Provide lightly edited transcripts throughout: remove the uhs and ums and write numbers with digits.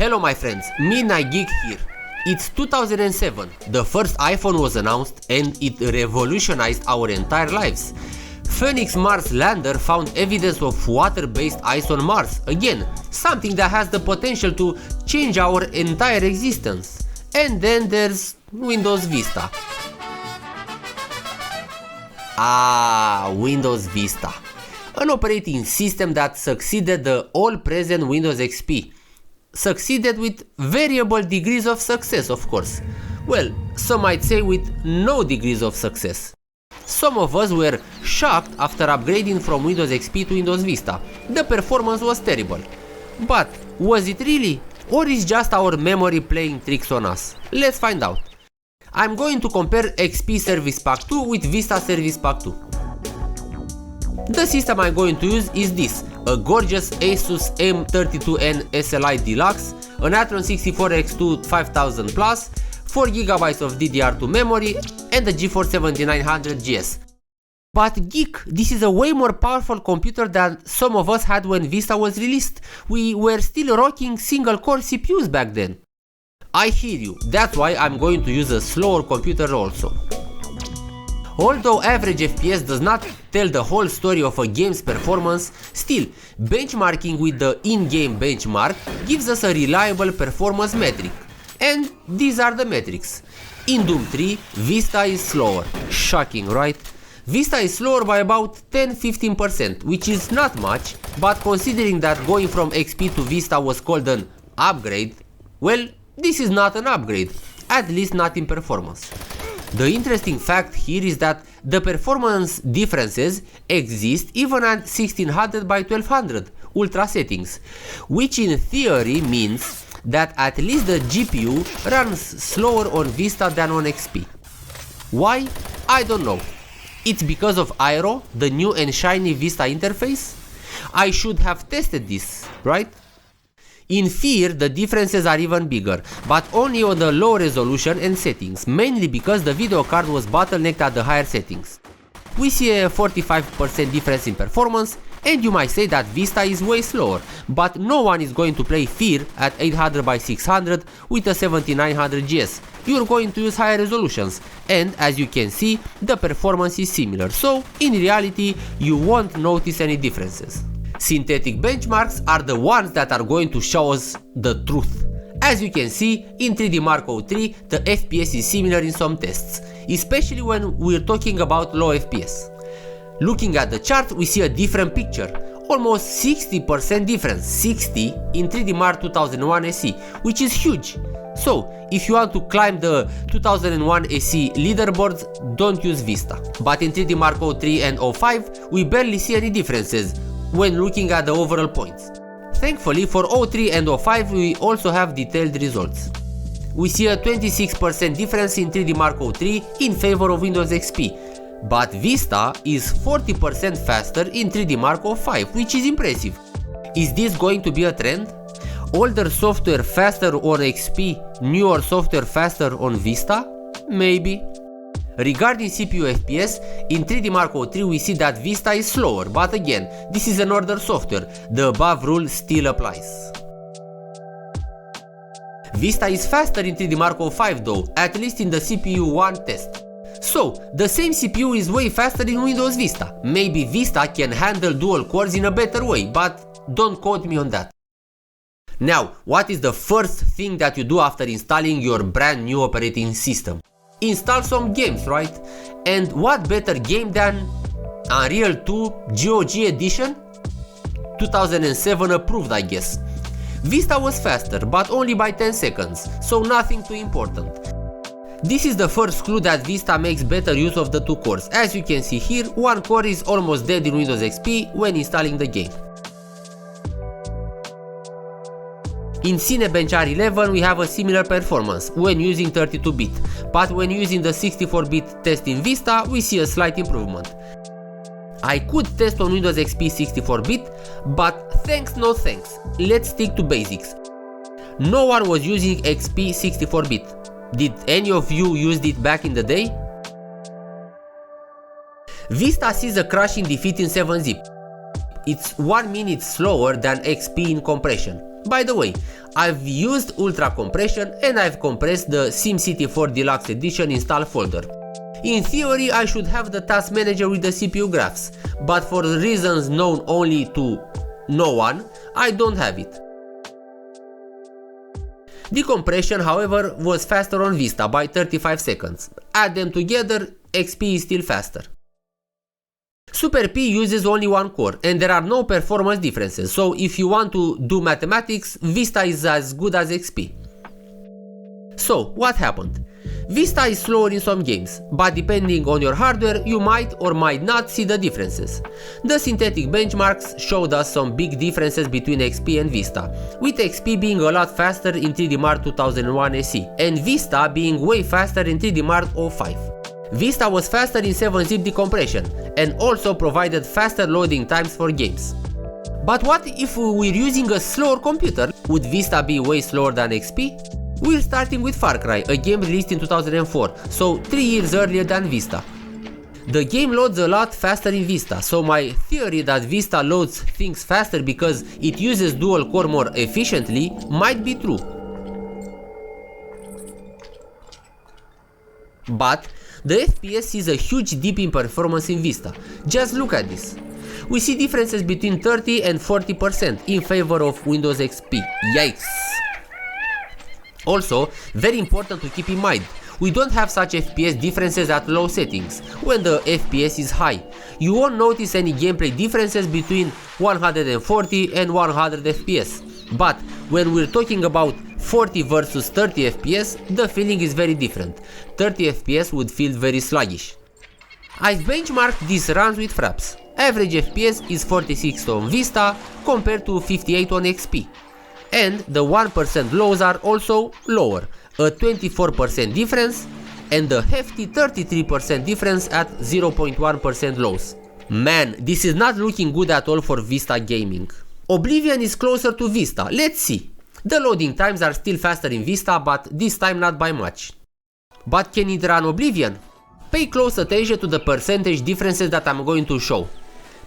Hello my friends, Midnight Geek here. It's 2007, the first iPhone was announced and it revolutionized our entire lives. Phoenix Mars lander found evidence of water-based ice on Mars, again, something that has the potential to change our entire existence. And then there's Windows Vista. Windows Vista. An operating system that succeeded the all-present Windows XP. Succeeded with variable degrees of success, of course. Well, some might say with no degrees of success. Some of us were shocked after upgrading from Windows XP to Windows Vista. The performance was terrible. But was it really? Or is just our memory playing tricks on us? Let's find out. I'm going to compare XP Service Pack 2 with Vista Service Pack 2. The system I'm going to use is this, a gorgeous Asus M32N SLI Deluxe, an Athlon 64X2 5000 Plus, 4GB of DDR2 memory, and the GeForce 7900 GS. But geek, this is a way more powerful computer than some of us had when Vista was released. We were still rocking single core CPUs back then. I hear you, that's why I'm going to use a slower computer also. Although average FPS does not tell the whole story of a game's performance, still, benchmarking with the in-game benchmark gives us a reliable performance metric. And these are the metrics. In Doom 3, Vista is slower. Shocking, right? Vista is slower by about 10-15%, which is not much, but considering that going from XP to Vista was called an upgrade, well, this is not an upgrade, at least not in performance. The interesting fact here is that the performance differences exist even at 1600 by 1200 ultra settings, which in theory means that at least the GPU runs slower on Vista than on XP. Why? I don't know. It's because of Aero, the new and shiny Vista interface? I should have tested this, right? In Fear, the differences are even bigger, but only on the low resolution and settings, mainly because the video card was bottlenecked at the higher settings. We see a 45% difference in performance, and you might say that Vista is way slower, but no one is going to play Fear at 800 by 600 with a 7900 GS. You're going to use higher resolutions, and as you can see, the performance is similar, so in reality, you won't notice any differences. Synthetic benchmarks are the ones that are going to show us the truth. As you can see, in 3D Mark 03, the FPS is similar in some tests, especially when we're talking about low FPS. Looking at the chart, we see a different picture, almost 60% difference, 60 in 3D Mark 2001 SE, which is huge. So, if you want to climb the 2001 SE leaderboards, don't use Vista. But in 3D Mark 03 and 05, we barely see any differences when looking at the overall points. Thankfully, for 03 and 05 we also have detailed results. We see a 26% difference in 3D Mark 03 in favor of Windows XP, but Vista is 40% faster in 3D Mark 05, which is impressive. Is this going to be a trend? Older software faster on XP, newer software faster on Vista? Maybe. Regarding CPU FPS, in 3D Mark 03 we see that Vista is slower, but again, this is an older software, the above rule still applies. Vista is faster in 3D Mark 05 though, at least in the CPU 1 test. So, the same CPU is way faster in Windows Vista. Maybe Vista can handle dual cores in a better way, but don't quote me on that. Now, what is the first thing that you do after installing your brand new operating system? Install some games, right? And what better game than Unreal 2 GOG Edition? 2007 approved, I guess. Vista was faster, but only by 10 seconds, so nothing too important. This is the first clue that Vista makes better use of the two cores. As you can see here, one core is almost dead in Windows XP when installing the game. In Cinebench R11 we have a similar performance when using 32-bit, but when using the 64-bit test in Vista we see a slight improvement. I could test on Windows XP 64-bit, but thanks no thanks, let's stick to basics. No one was using XP 64-bit. Did any of you use it back in the day? Vista sees a crashing defeat in 7-zip. It's 1 minute slower than XP in compression. By the way, I've used ultra compression and I've compressed the SimCity 4 Deluxe Edition install folder. In theory, I should have the task manager with the CPU graphs, but for reasons known only to no one, I don't have it. The compression, however, was faster on Vista by 35 seconds. Add them together, XP is still faster. Super P uses only one core and there are no performance differences, so if you want to do mathematics, Vista is as good as XP. So, what happened? Vista is slower in some games, but depending on your hardware, you might or might not see the differences. The synthetic benchmarks showed us some big differences between XP and Vista, with XP being a lot faster in 3D Mark 2001 SE, and Vista being way faster in 3D Mark 05. Vista was faster in 7-zip decompression, and also provided faster loading times for games. But what if we're using a slower computer? Would Vista be way slower than XP? We're starting with Far Cry, a game released in 2004, so 3 years earlier than Vista. The game loads a lot faster in Vista, so my theory that Vista loads things faster because it uses dual core more efficiently might be true. But the FPS sees a huge dip in performance in Vista. Just look at this. We see differences between 30 and 40% in favor of Windows XP. Yikes! Also, very important to keep in mind, we don't have such FPS differences at low settings, when the FPS is high. You won't notice any gameplay differences between 140 and 100 FPS. But when we're talking about 40 versus 30 FPS, the feeling is very different. 30 FPS would feel very sluggish. I've benchmarked these runs with Fraps. Average FPS is 46 on Vista compared to 58 on XP. And the 1% lows are also lower, a 24% difference and a hefty 33% difference at 0.1% lows. Man, this is not looking good at all for Vista gaming. Oblivion is closer to Vista, let's see. The loading times are still faster in Vista, but this time not by much. But can it run Oblivion? Pay close attention to the percentage differences that I'm going to show.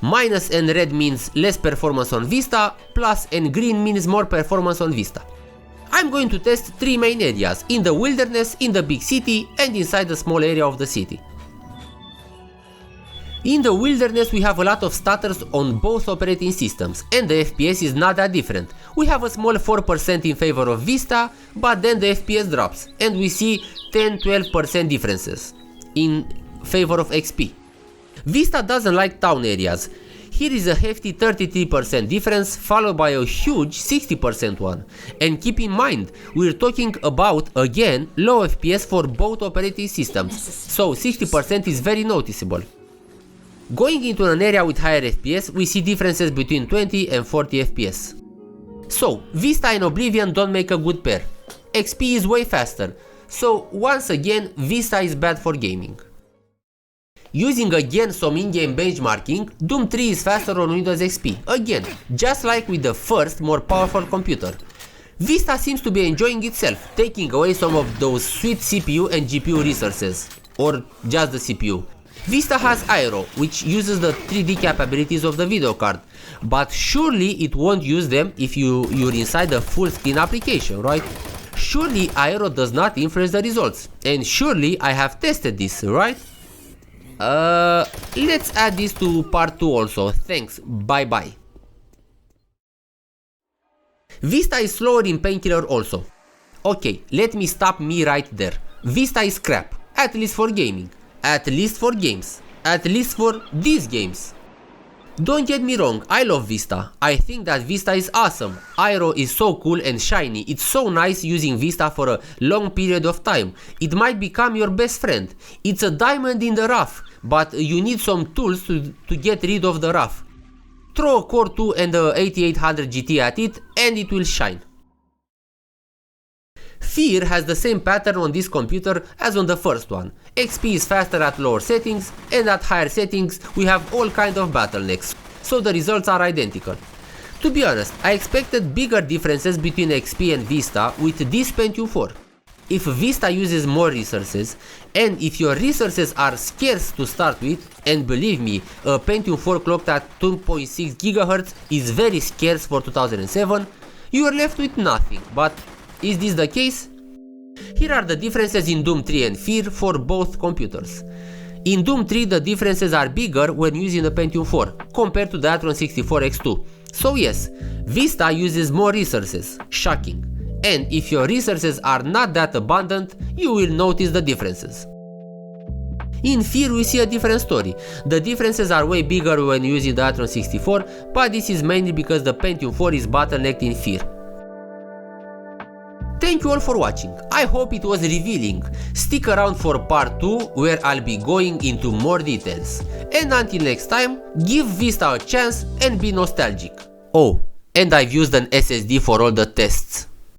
Minus and red means less performance on Vista, plus and green means more performance on Vista. I'm going to test 3 main areas, in the wilderness, in the big city and inside the small area of the city. In the wilderness we have a lot of stutters on both operating systems and the FPS is not that different. We have a small 4% in favor of Vista, but then the FPS drops and we see 10-12% differences in favor of XP. Vista doesn't like town areas. Here is a hefty 33% difference followed by a huge 60% one. And keep in mind, we're talking about, again, low FPS for both operating systems, so 60% is very noticeable. Going into an area with higher FPS, we see differences between 20 and 40 FPS. So, Vista and Oblivion don't make a good pair. XP is way faster, so once again, Vista is bad for gaming. Using again some in-game benchmarking, Doom 3 is faster on Windows XP, again, just like with the first, more powerful computer. Vista seems to be enjoying itself, taking away some of those sweet CPU and GPU resources, or just the CPU. Vista has Aero, which uses the 3D capabilities of the video card, but surely it won't use them if you're inside a full screen application, right? Surely Aero does not influence the results, and surely I have tested this, right? Let's add this to part 2 also, thanks, bye bye. Vista is slower in Painkiller also. Okay, let me stop me right there. Vista is crap, at least for gaming, at least for games, at least for these games. Don't get me wrong, I love Vista. I think that Vista is awesome. Aero is so cool and shiny. It's so nice using Vista for a long period of time. It might become your best friend. It's a diamond in the rough, but you need some tools to get rid of the rough. Throw a Core 2 and a 8800 GT at it and it will shine. Fear has the same pattern on this computer as on the first one. XP is faster at lower settings and at higher settings we have all kind of bottlenecks, so the results are identical. To be honest, I expected bigger differences between XP and Vista with this Pentium 4. If Vista uses more resources, and if your resources are scarce to start with, and believe me, a Pentium 4 clocked at 2.6 GHz is very scarce for 2007, you are left with nothing. But is this the case? Here are the differences in Doom 3 and Fear for both computers. In Doom 3 the differences are bigger when using the Pentium 4 compared to the Athlon 64X2. So yes, Vista uses more resources, shocking. And if your resources are not that abundant, you will notice the differences. In Fear we see a different story. The differences are way bigger when using the Athlon 64, but this is mainly because the Pentium 4 is bottlenecked in Fear. Thank you all for watching, I hope it was revealing. Stick around for part 2 where I'll be going into more details. And until next time, give Vista a chance and be nostalgic. Oh, and I've used an SSD for all the tests.